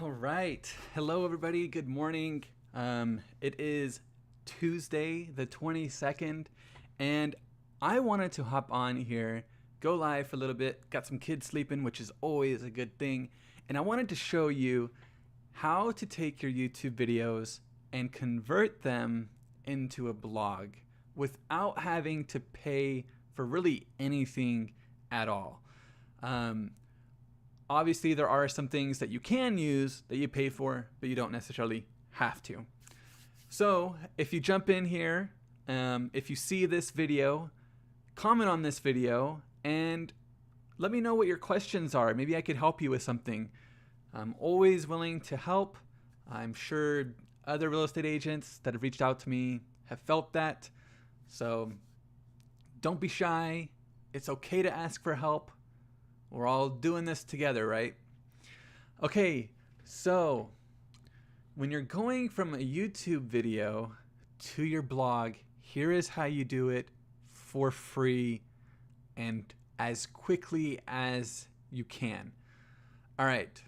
All right. Hello, everybody. Good morning. It is Tuesday, the 22nd, and I wanted to hop on here, go live for a little bit. Got some kids sleeping, which is always a good thing. And I wanted to show you how to take your YouTube videos and convert them into a blog without having to pay for really anything at all. Obviously, there are some things that you can use that you pay for, but you don't necessarily have to. So if you jump in here, if you see this video, comment on this video and let me know what your questions are. Maybe I could help you with something. I'm always willing to help. I'm sure other real estate agents that have reached out to me have felt that. So don't be shy. It's okay to ask for help. We're all doing this together, right? Okay, so when you're going from a YouTube video to your blog, here is how you do it for free and as quickly as you can. All right,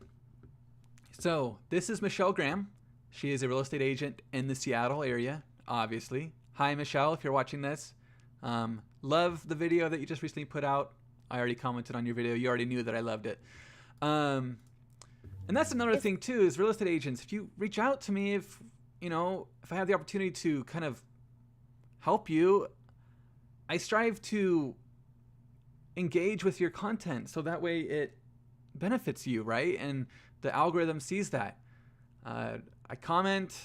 so this is Michelle Graham. She is a real estate agent in the Seattle area, obviously. Hi, Michelle, if you're watching this. Love the video that you just recently put out. I already commented on your video. You already knew that I loved it. And that's another thing too, is real estate agents. If you reach out to me, if I have the opportunity to kind of help you, I strive to engage with your content so that way it benefits you, right? And the algorithm sees that. I comment,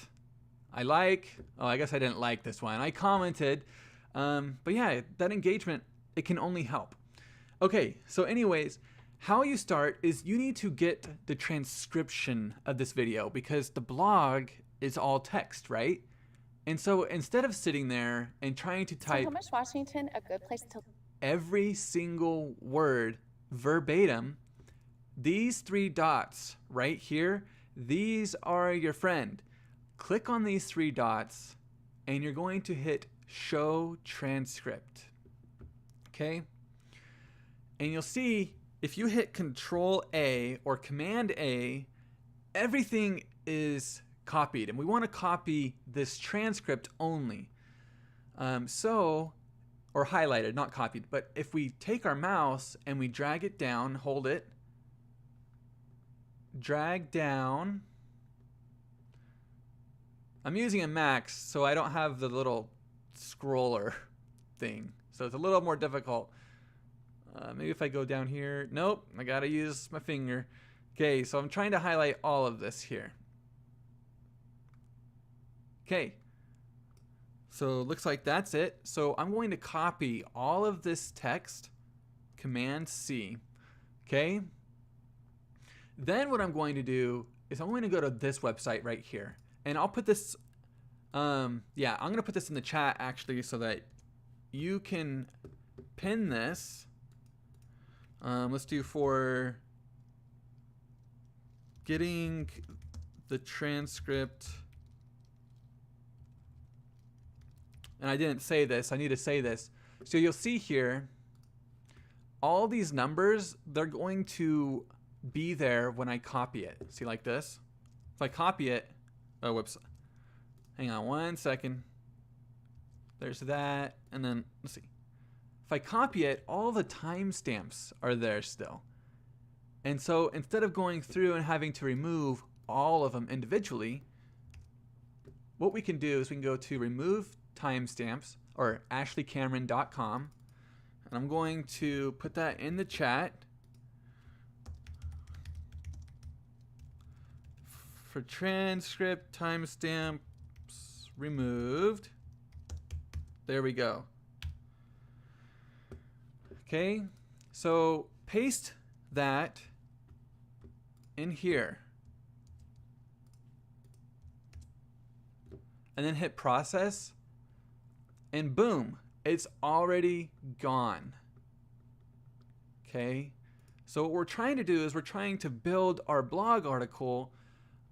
I like. Oh, I guess I didn't like this one. I commented. But yeah, that engagement, it can only help. Okay, so anyways, how you start is you need to get the transcription of this video because the blog is all text, right? And so instead of sitting there and trying to type Thomas Washington, a good place to every single word verbatim, these three dots right here, these are your friend. Click on these three dots and you're going to hit show transcript. Okay? And you'll see if you hit Control A or Command A, everything is copied. And we want to copy this transcript only. Or highlighted, not copied. But if we take our mouse and we drag it down, hold it, drag down. I'm using a Mac, so I don't have the little scroller thing. So it's a little more difficult. Maybe if I go down here, nope, I gotta use my finger. Okay, so I'm trying to highlight all of this here. Okay, so it looks like that's it. So I'm going to copy all of this text, Command C, okay? Then what I'm going to do is I'm going to go to this website right here. And I'll put this, I'm gonna put this in the chat actually so that you can pin this. Let's do for getting the transcript. And I didn't say this. I need to say this. So you'll see here, all these numbers, they're going to be there when I copy it. See, like this? If I copy it, oh, whoops. Hang on one second. There's that. And then, let's see. If I copy it, all the timestamps are there still. And so instead of going through and having to remove all of them individually, what we can do is we can go to remove timestamps or ashleycameron.com. And I'm going to put that in the chat. For transcript timestamps removed. There we go. Okay, so paste that in here. And then hit process. And boom, it's already gone. Okay, so what we're trying to do is we're trying to build our blog article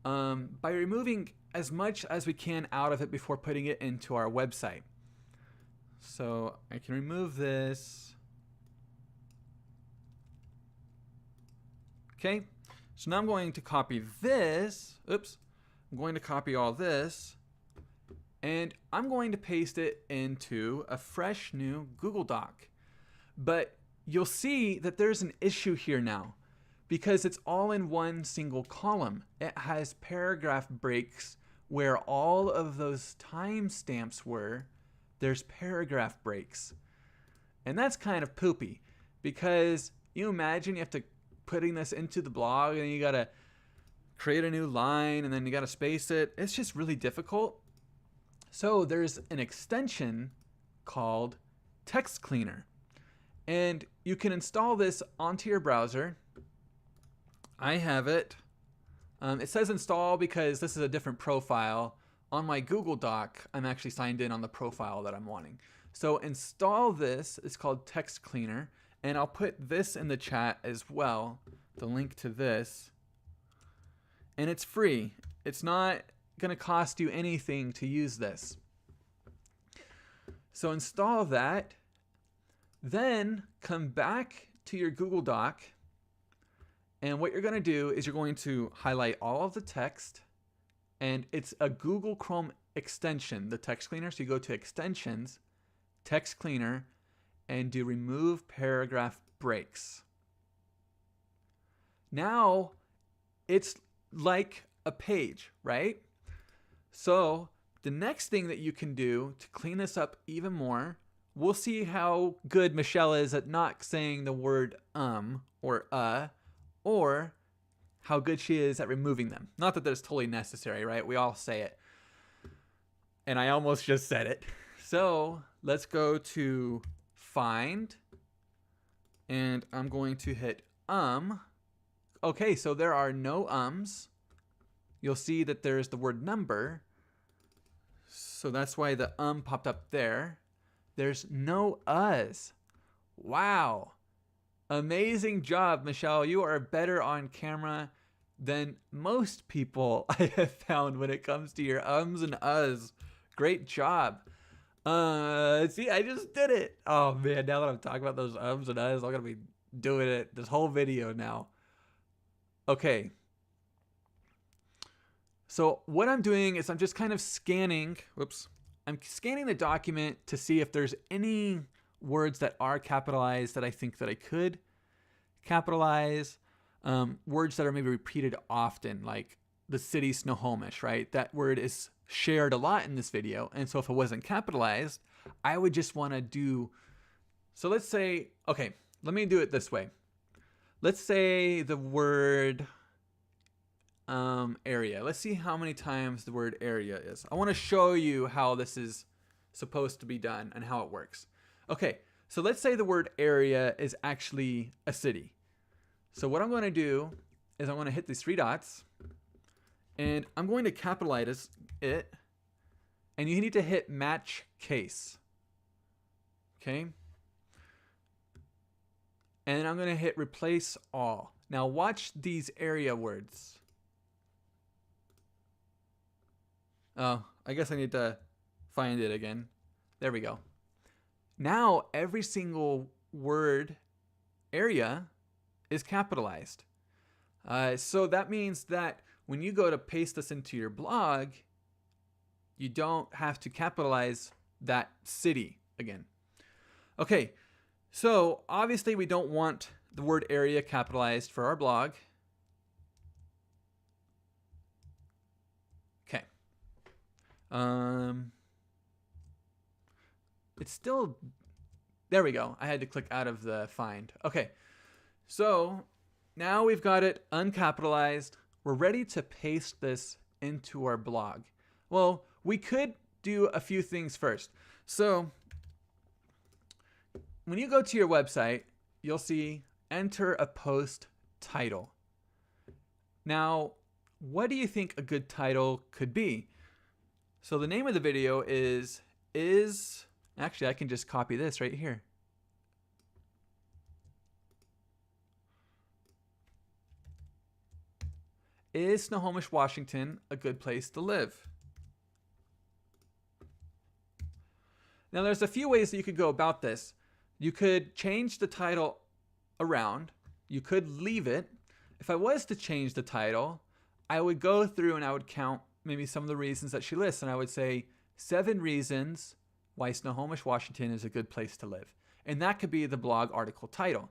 by removing as much as we can out of it before putting it into our website. So I can remove this. Okay, So now I'm going to copy this. Oops. I'm going to copy all this. And I'm going to paste it into a fresh new Google Doc. But you'll see that there's an issue here now because it's all in one single column. It has paragraph breaks where all of those timestamps were. There's paragraph breaks. And that's kind of poopy because you imagine you have to putting this into the blog and you got to create a new line and then you got to space it. It's just really difficult. So there's an extension called Text Cleaner. And you can install this onto your browser. I have it. It says install because this is a different profile. On my Google Doc, I'm actually signed in on the profile that I'm wanting. So install this. It's called Text Cleaner. And I'll put this in the chat as well, the link to this. And it's free. It's not going to cost you anything to use this. So install that. Then come back to your Google Doc. And what you're going to do is you're going to highlight all of the text. And it's a Google Chrome extension, the Text Cleaner. So you go to Extensions, Text Cleaner, and do Remove Paragraph Breaks. Now it's like a page, right? So the next thing that you can do to clean this up even more, we'll see how good Michelle is at not saying the word or how good she is at removing them. Not that that's totally necessary, right? We all say it. And I almost just said it. So let's go to Find. And I'm going to hit Okay, so there are no ums. You'll see that there's the word number. So that's why the popped up there. There's no us. Wow. Amazing job, Michelle. You are better on camera than most people I have found when it comes to your ums and uhs. Great job. See, I just did it. Oh man, now that I'm talking about those ums and uhs, I'm gonna be doing it this whole video now. Okay. So what I'm doing is I'm just kind of scanning. I'm scanning the document to see if there's any words that are capitalized that I think that I could capitalize. Words that are maybe repeated often, like the city Snohomish, right? That word is shared a lot in this video. And so if it wasn't capitalized, I would just want to do. So let's say, okay, let me do it this way. Let's say the word area. Let's see how many times the word area is. I want to show you how this is supposed to be done and how it works. Okay, so let's say the word area is actually a city. So what I'm going to do is I'm going to hit these three dots and I'm going to capitalize it, and you need to hit match case. Okay. And I'm going to hit replace all. Now watch these area words. Oh, I guess I need to find it again. There we go. Now every single word area is capitalized. So that means that when you go to paste this into your blog, you don't have to capitalize that city again. Okay, so obviously we don't want the word area capitalized for our blog. Okay. It's still, there we go. I had to click out of the find. Okay, so now we've got it uncapitalized. We're ready to paste this into our blog. Well, we could do a few things first. So when you go to your website, you'll see enter a post title. Now, what do you think a good title could be? So the name of the video is actually, I can just copy this right here. Is Snohomish, Washington a good place to live? Now there's a few ways that you could go about this. You could change the title around. You could leave it. if I was to change the title, I would go through and I would count maybe some of the reasons that she lists, and I would say 7 reasons why Snohomish, Washington is a good place to live. And that could be the blog article title.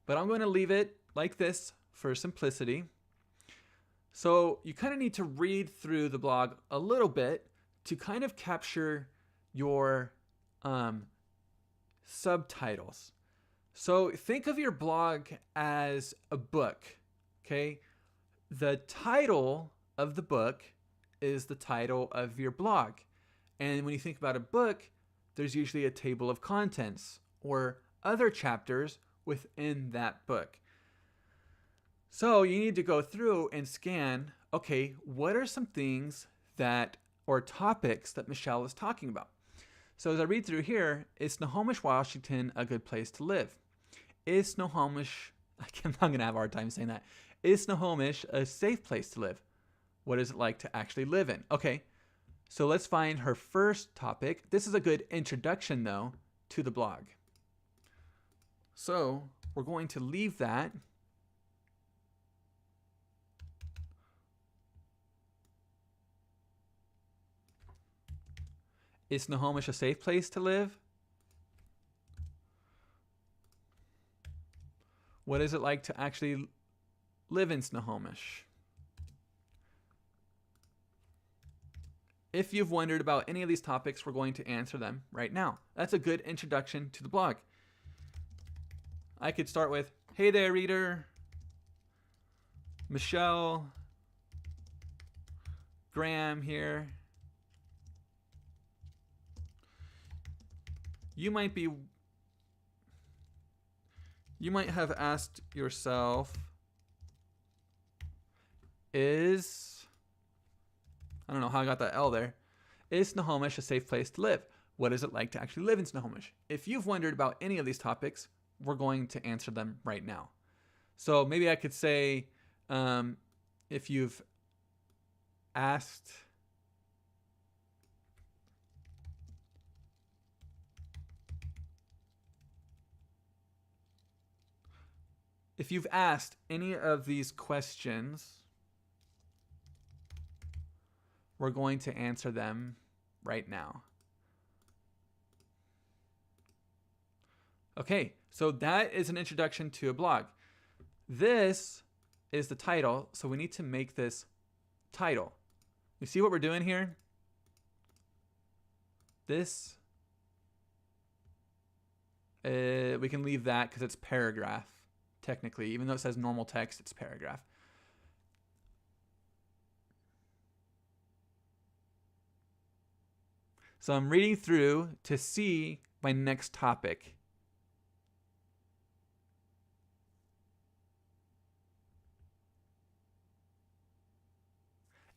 But I'm going to leave it like this for simplicity. So you kind of need to read through the blog a little bit to kind of capture your subtitles. So think of your blog as a book, okay? The title of the book is the title of your blog. And when you think about a book, there's usually a table of contents or other chapters within that book. So you need to go through and scan, okay, what are some things that, or topics that Michelle is talking about? So as I read through here, is Snohomish, Washington a good place to live? Is Snohomish, I'm going to have a hard time saying that. Is Snohomish a safe place to live? What is it like to actually live in? Okay, so let's find her first topic. This is a good introduction, though, to the blog. So we're going to leave that. Is Snohomish a safe place to live? What is it like to actually live in Snohomish? If you've wondered about any of these topics, we're going to answer them right now. That's a good introduction to the blog. I could start with, hey there, reader. Michelle, Graham here. You might have asked yourself, I don't know how I got that L there. Is Snohomish a safe place to live? What is it like to actually live in Snohomish? If you've wondered about any of these topics, we're going to answer them right now. So maybe I could say, if you've asked any of these questions, we're going to answer them right now. Okay, so that is an introduction to a blog. This is the title, so we need to make this title. You see what we're doing here? This, we can leave that because it's paragraph, technically. Even though it says normal text, it's paragraph. So I'm reading through to see my next topic.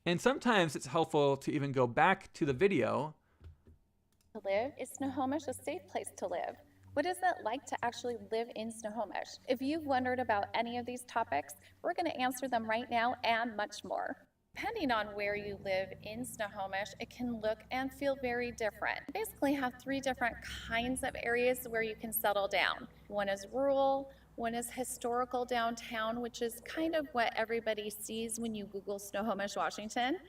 And sometimes it's helpful to even go back to the video. To live? Is Snohomish a safe place to live? What is it like to actually live in Snohomish? If you've wondered about any of these topics, we're going to answer them right now and much more. Depending on where you live in Snohomish, it can look and feel very different. We basically have 3 different kinds of areas where you can settle down. One is rural, one is historical downtown, which is kind of what everybody sees when you Google Snohomish, Washington.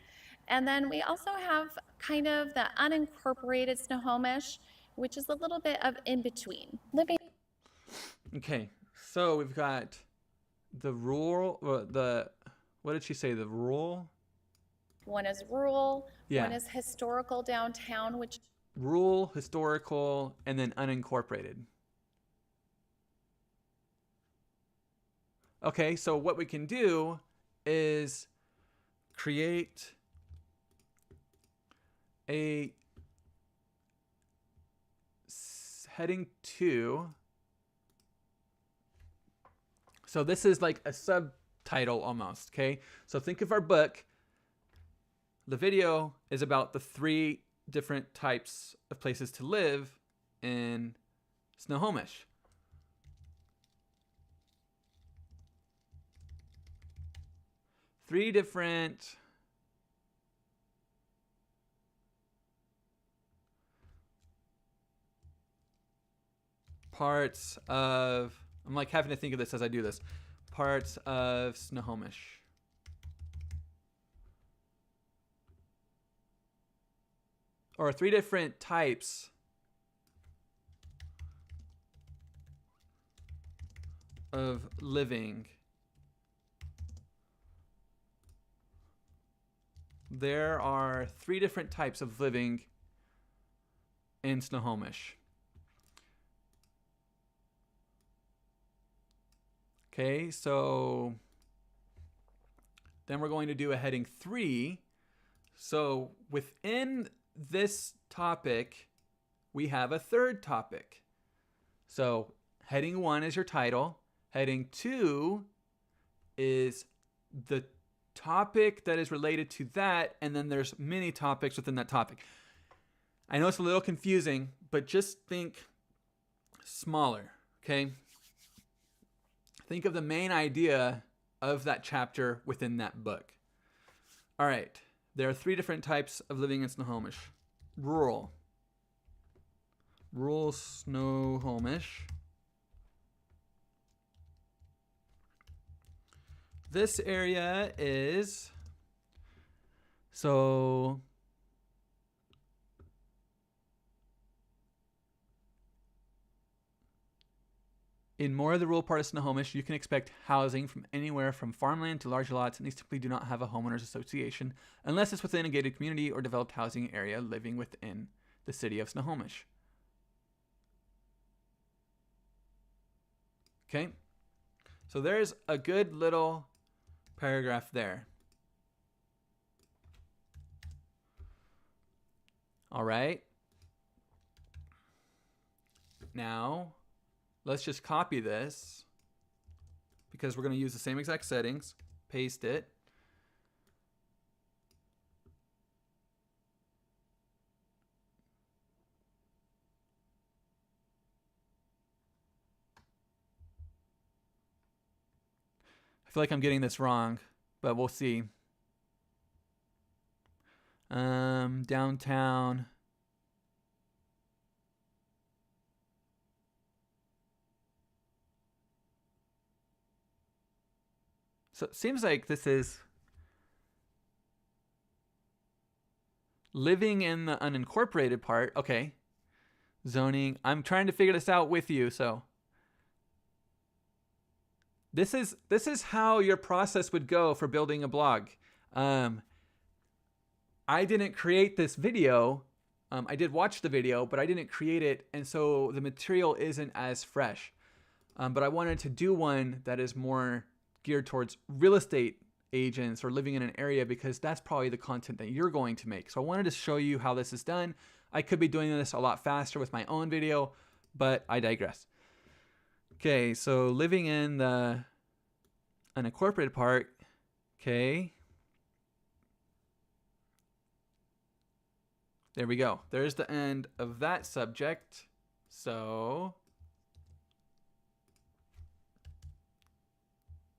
And then we also have kind of the unincorporated Snohomish, which is a little bit of in between. Okay, so we've got the rural, what did she say, the rural? One is rural, yeah. One is historical downtown, which rural, historical, and then unincorporated. Okay, so what we can do is create a heading 2. So this is like a subtitle almost, okay? So think of our book. The video is about the 3 different types of places to live in Snohomish. Three different parts of, I'm like having to think of this as I do this, parts of Snohomish. Or 3 different types of living. There are 3 different types of living in Snohomish. Okay, so then we're going to do a heading 3. So within this topic, we have a third topic. So heading 1 is your title. Heading 2 is the topic that is related to that, and then there's many topics within that topic. I know it's a little confusing, but just think smaller, okay? Think of the main idea of that chapter within that book. All right, there are 3 different types of living in Snohomish. Rural Snohomish. This area is, so in more of the rural part of Snohomish, you can expect housing from anywhere from farmland to large lots, and these typically do not have a homeowners association unless it's within a gated community or developed housing area living within the city of Snohomish. Okay, so there's a good little paragraph there. All right. Now, let's just copy this because we're going to use the same exact settings. Paste it. I feel like I'm getting this wrong, but we'll see. Downtown. So it seems like this is living in the unincorporated part. Okay. Zoning. I'm trying to figure this out with you, so this is how your process would go for building a blog. I didn't create this video. I did watch the video, but I didn't create it, and so the material isn't as fresh. But I wanted to do one that is more geared towards real estate agents or living in an area because that's probably the content that you're going to make. So I wanted to show you how this is done. I could be doing this a lot faster with my own video, but I digress. Okay, so living in the unincorporated part, okay. There we go. There's the end of that subject. So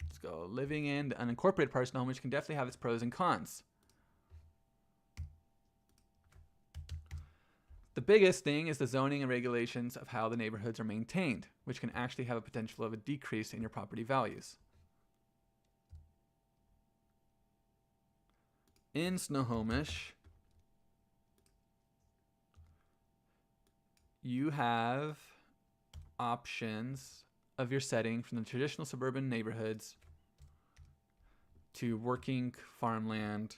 let's go. Living in the unincorporated part of Snohomish can definitely have its pros and cons. The biggest thing is the zoning and regulations of how the neighborhoods are maintained, which can actually have a potential of a decrease in your property values. In Snohomish, you have options of your setting from the traditional suburban neighborhoods to working farmland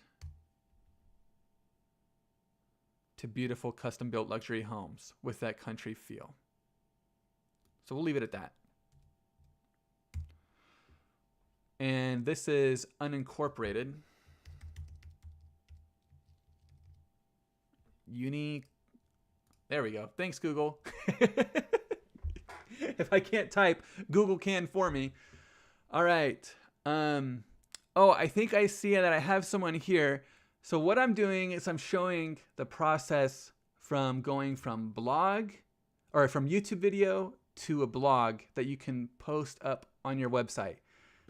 to beautiful custom-built luxury homes with that country feel. So we'll leave it at that. And this is unincorporated. There we go. Thanks, Google. If I can't type, Google can for me. All right. Oh, I think I see that I have someone here. So what I'm doing is I'm showing the process from going from blog or from YouTube video to a blog that you can post up on your website.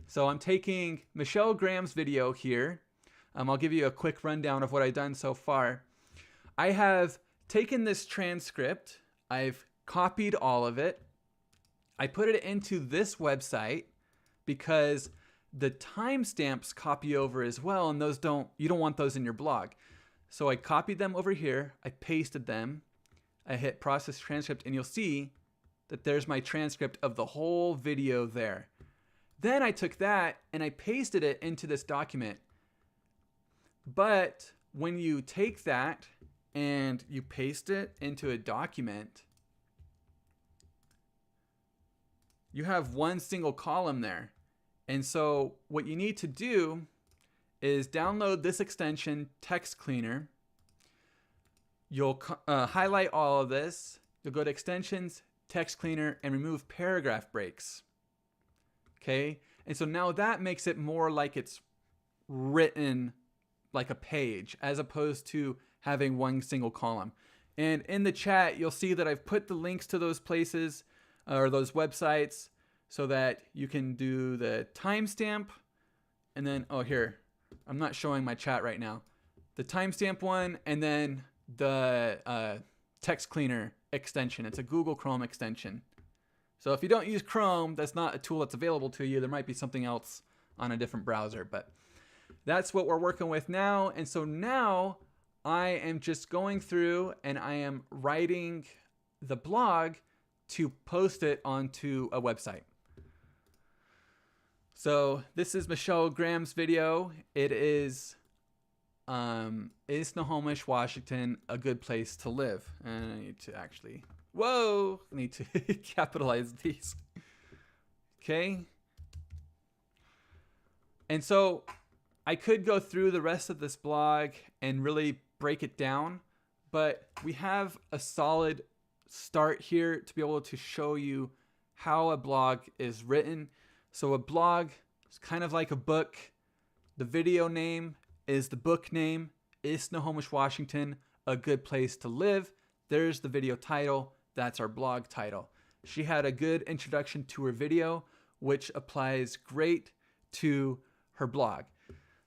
So I'm taking Michelle Graham's video here. I'll give you a quick rundown of what I've done so far. I have taken this transcript. I've copied all of it. I put it into this website. because the timestamps copy over as well, and you don't want those in your blog. So I copied them over here, I pasted them, I hit process transcript, and you'll see that there's my transcript of the whole video there. Then I took that and I pasted it into this document. But when you take that and you paste it into a document, you have one single column there. And so what you need to do is download this extension, Text Cleaner. You'll highlight all of this. You'll go to Extensions, Text Cleaner, and remove paragraph breaks. Okay? And so now that makes it more like it's written like a page as opposed to having one single column. And in the chat, you'll see that I've put the links to those places or those websites so that you can do the timestamp. And then, oh, here, I'm not showing my chat right now. The timestamp one, and then the Text Cleaner extension. It's a Google Chrome extension. So if you don't use Chrome, that's not a tool that's available to you. There might be something else on a different browser, but that's what we're working with now. And so now I am just going through and I am writing the blog to post it onto a website. So this is Michelle Graham's video. It is Snohomish, Washington a good place to live? And I need to actually, I need to capitalize these. Okay. And so I could go through the rest of this blog and really break it down, but we have a solid start here to be able to show you how a blog is written. So a blog is kind of like a book. The video name is the book name, Is Snohomish, Washington a Good Place to Live? There's the video title. That's our blog title. She had a good introduction to her video, which applies great to her blog.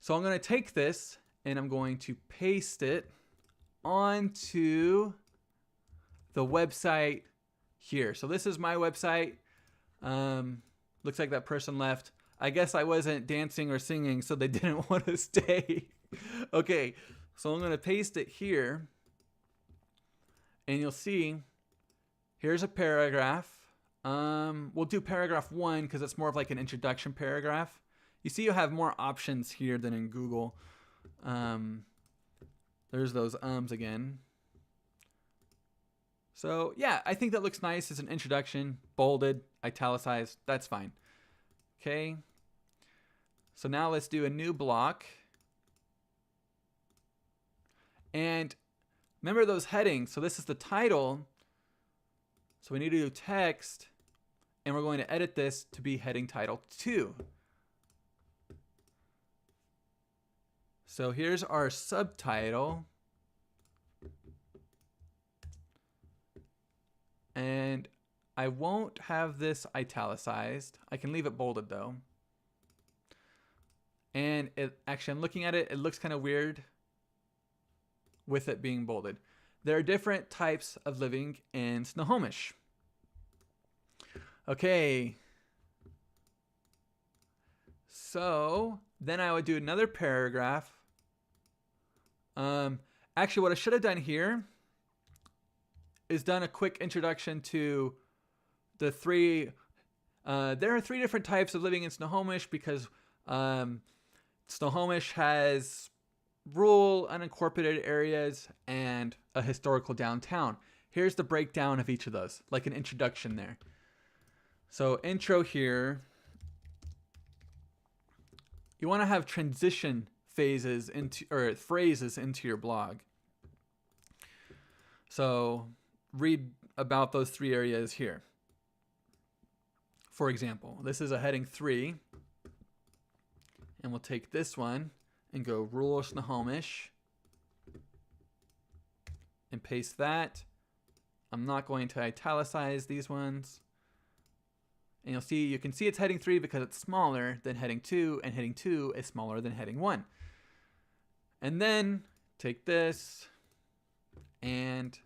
So I'm going to take this and I'm going to paste it onto the website here. So this is my website. Looks like that person left. I guess I wasn't dancing or singing, so they didn't want to stay. Okay, so I'm going to paste it here. And you'll see, here's a paragraph. We'll do paragraph 1 because it's more of like an introduction paragraph. You see you have more options here than in Google. There's those again. So yeah, I think that looks nice as an introduction, bolded, italicized, that's fine. Okay. So now let's do a new block. And remember those headings. So this is the title. So we need to do text, and we're going to edit this to be heading title 2. So here's our subtitle. And I won't have this italicized. I can leave it bolded though. And actually, I'm looking at it, it looks kind of weird with it being bolded. There are different types of living in Snohomish. Okay. So then I would do another paragraph. Actually, what I should have done here is done a quick introduction to the three. There are 3 different types of living in Snohomish because Snohomish has rural, unincorporated areas and a historical downtown. Here's the breakdown of each of those, like an introduction there. So intro here. You want to have transition phases into or phrases into your blog. So read about those 3 areas here. For example, this is a heading 3. And we'll take this one and go rural Snohomish and paste that. I'm not going to italicize these ones. And you'll see, you can see it's heading 3 because it's smaller than heading 2, and heading 2 is smaller than heading 1. And then take this and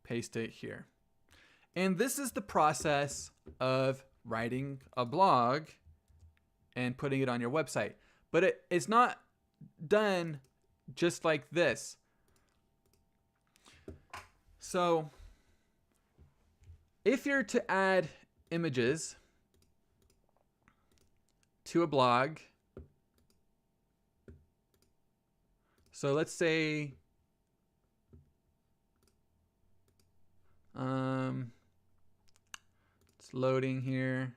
paste it here. And this is the process of writing a blog and putting it on your website. But it's not done just like this. So if you're to add images to a blog, so let's say it's loading here.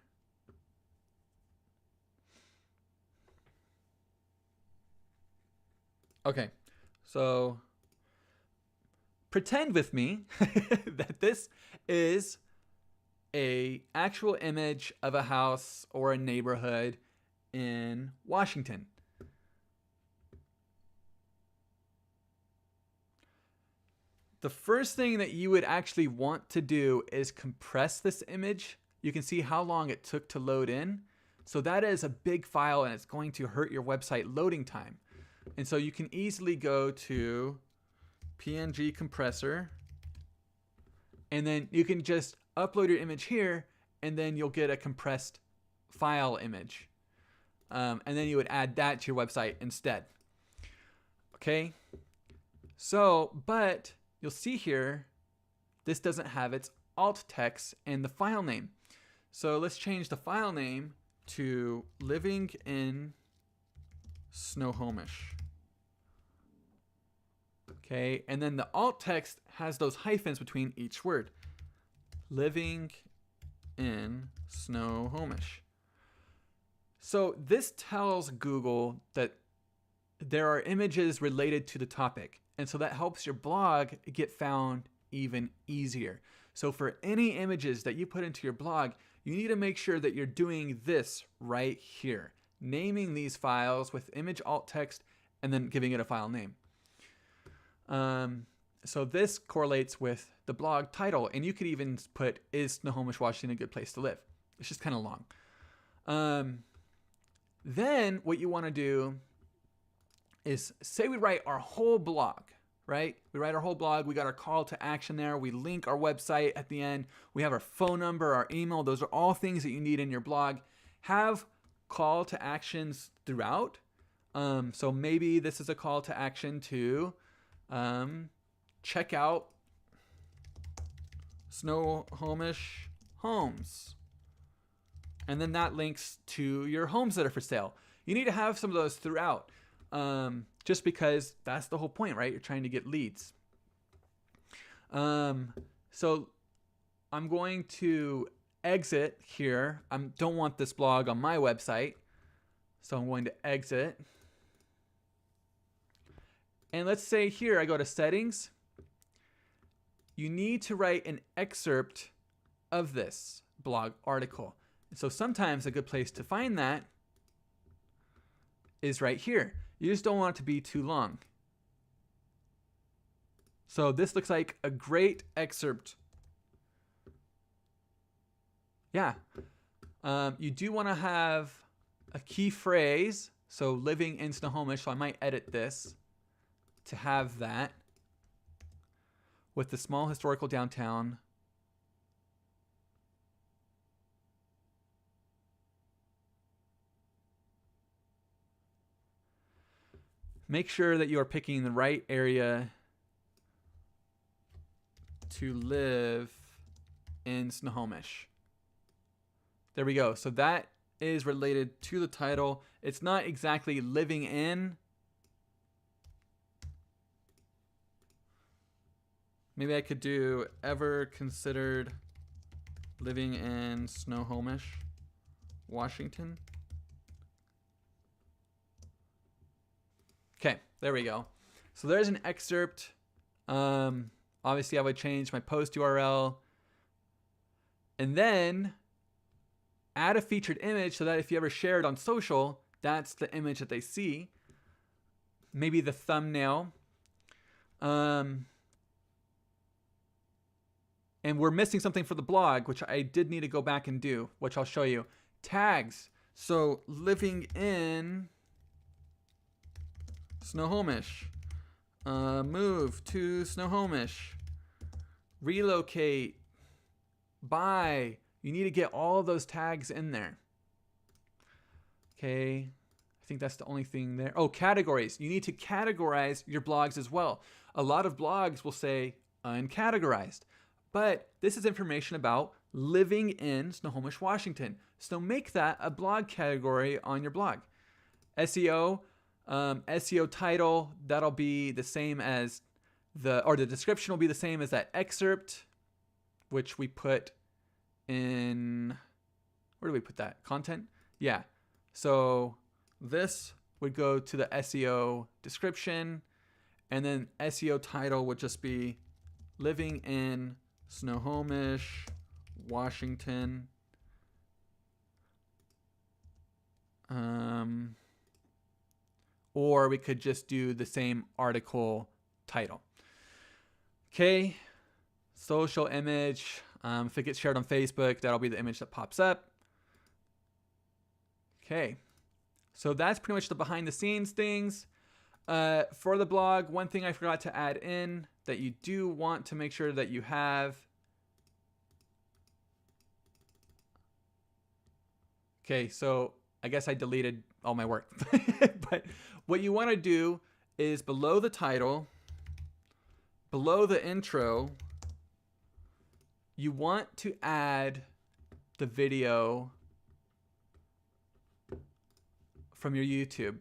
Okay, so pretend with me that this is a actual image of a house or a neighborhood in Washington. The first thing that you would actually want to do is compress this image. You can see how long it took to load in. So that is a big file and it's going to hurt your website loading time. And so you can easily go to PNG compressor, and then you can just upload your image here, and then you'll get a compressed file image. And then you would add that to your website instead. Okay. So, but you'll see here, this doesn't have its alt text and the file name. So let's change the file name to Living in Snohomish. Okay, and then the alt text has those hyphens between each word. Living in Snohomish. So this tells Google that there are images related to the topic. And so that helps your blog get found even easier. So for any images that you put into your blog, you need to make sure that you're doing this right here. Naming these files with image alt text and then giving it a file name. So this correlates with the blog title, and you could even put, is Snohomish, Washington a good place to live? It's just kind of long. Then what you want to do is, say we write our whole blog, right? We write our whole blog, we got our call to action there, we link our website at the end, we have our phone number, our email, those are all things that you need in your blog. Have call to actions throughout. So maybe this is a call to action to check out Snohomish homes. And then that links to your homes that are for sale. You need to have some of those throughout, just because that's the whole point, right? You're trying to get leads. So I'm going to exit here. I don't want this blog on my website. So I'm going to exit. And let's say here I go to settings. You need to write an excerpt of this blog article. So sometimes a good place to find that is right here. You just don't want it to be too long. So this looks like a great excerpt. Yeah. You do want to have a key phrase. So living in Snohomish. So I might edit this to have that with the small historical downtown. Make sure that you are picking the right area to live in Snohomish. There we go. So that is related to the title. It's not exactly living in. Maybe I could do ever considered living in Snohomish, Washington. Okay, there we go. So there's an excerpt. Obviously, I would change my post URL. And then add a featured image so that if you ever share it on social, that's the image that they see. Maybe the thumbnail. And we're missing something for the blog, which I did need to go back and do, which I'll show you. Tags. So living in Snohomish. Move to Snohomish. Relocate. Buy. You need to get all of those tags in there. Okay. I think that's the only thing there. Oh, categories. You need to categorize your blogs as well. A lot of blogs will say uncategorized, but this is information about living in Snohomish, Washington. So make that a blog category on your blog. SEO, SEO title, that'll be the same as the description will be the same as that excerpt, which we put in, where do we put that? Content? Yeah. So this would go to the SEO description, and then SEO title would just be living in Snohomish, Washington. Or we could just do the same article title. Okay, social image. If it gets shared on Facebook, that'll be the image that pops up. Okay, so that's pretty much the behind the scenes things. For the blog, one thing I forgot to add in that you do want to make sure that you have. Okay, so I guess I deleted all my work. But what you want to do is below the title, below the intro, you want to add the video from your YouTube.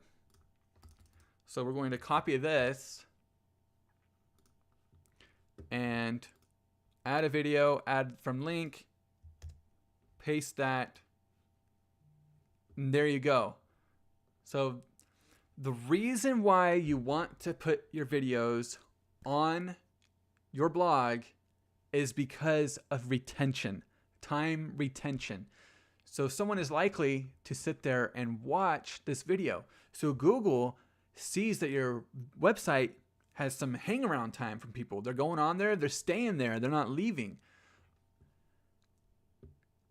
So we're going to copy this and add a video, add from link, paste that, and there you go. So the reason why you want to put your videos on your blog is because of retention, time retention. So someone is likely to sit there and watch this video. So Google sees that your website has some hang around time from people. They're going on there, they're staying there, they're not leaving.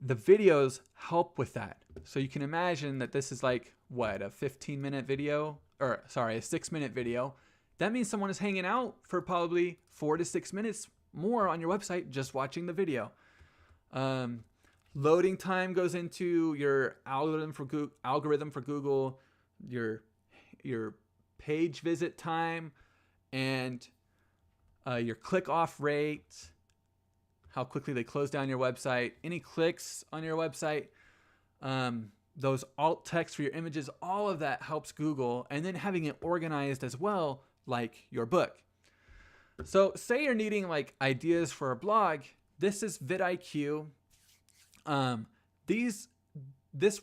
The videos help with that. So you can imagine that this is like, what, a 15-minute video? Or, sorry, a 6-minute video. That means someone is hanging out for probably 4 to 6 minutes more on your website just watching the video. Loading time goes into your algorithm for Google, your page visit time, and your click off rate, how quickly they close down your website, any clicks on your website, those alt text for your images, all of that helps Google, and then having it organized as well, like your book. So say you're needing like ideas for a blog, this is vidIQ. This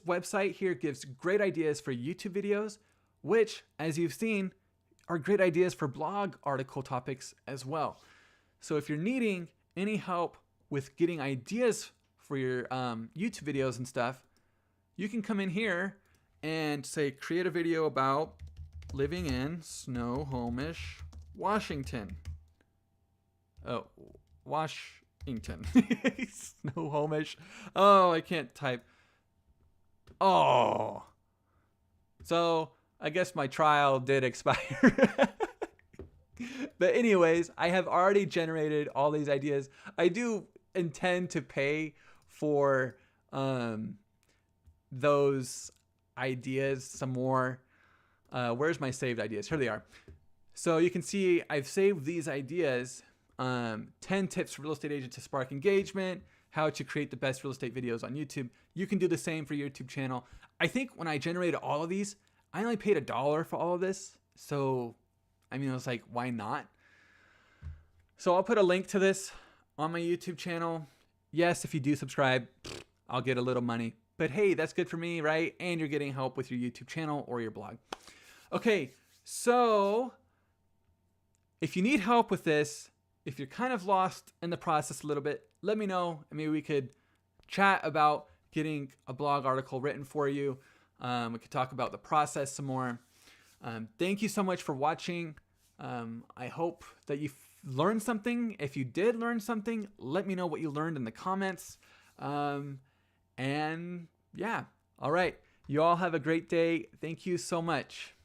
website here gives great ideas for YouTube videos, which, as you've seen, are great ideas for blog article topics as well. So if you're needing any help with getting ideas for your YouTube videos and stuff, you can come in here and say, create a video about living in Snohomish, Washington. Oh, Washington. Snohomish. Oh, I can't type. Oh. So I guess my trial did expire. But anyways, I have already generated all these ideas. I do intend to pay for those ideas some more. Where's my saved ideas? Here they are. So you can see I've saved these ideas. 10 tips for real estate agents to spark engagement, how to create the best real estate videos on YouTube. You can do the same for your YouTube channel. I think when I generated all of these, I only paid $1 for all of this. So, I mean, I was like, why not? So I'll put a link to this on my YouTube channel. Yes, if you do subscribe, I'll get a little money. But hey, that's good for me, right? And you're getting help with your YouTube channel or your blog. Okay, so if you need help with this, if you're kind of lost in the process a little bit, let me know, and maybe we could chat about getting a blog article written for you. We could talk about the process some more. Thank you so much for watching. I hope that you learned something. If you did learn something, let me know what you learned in the comments. And yeah, all right. You all have a great day. Thank you so much.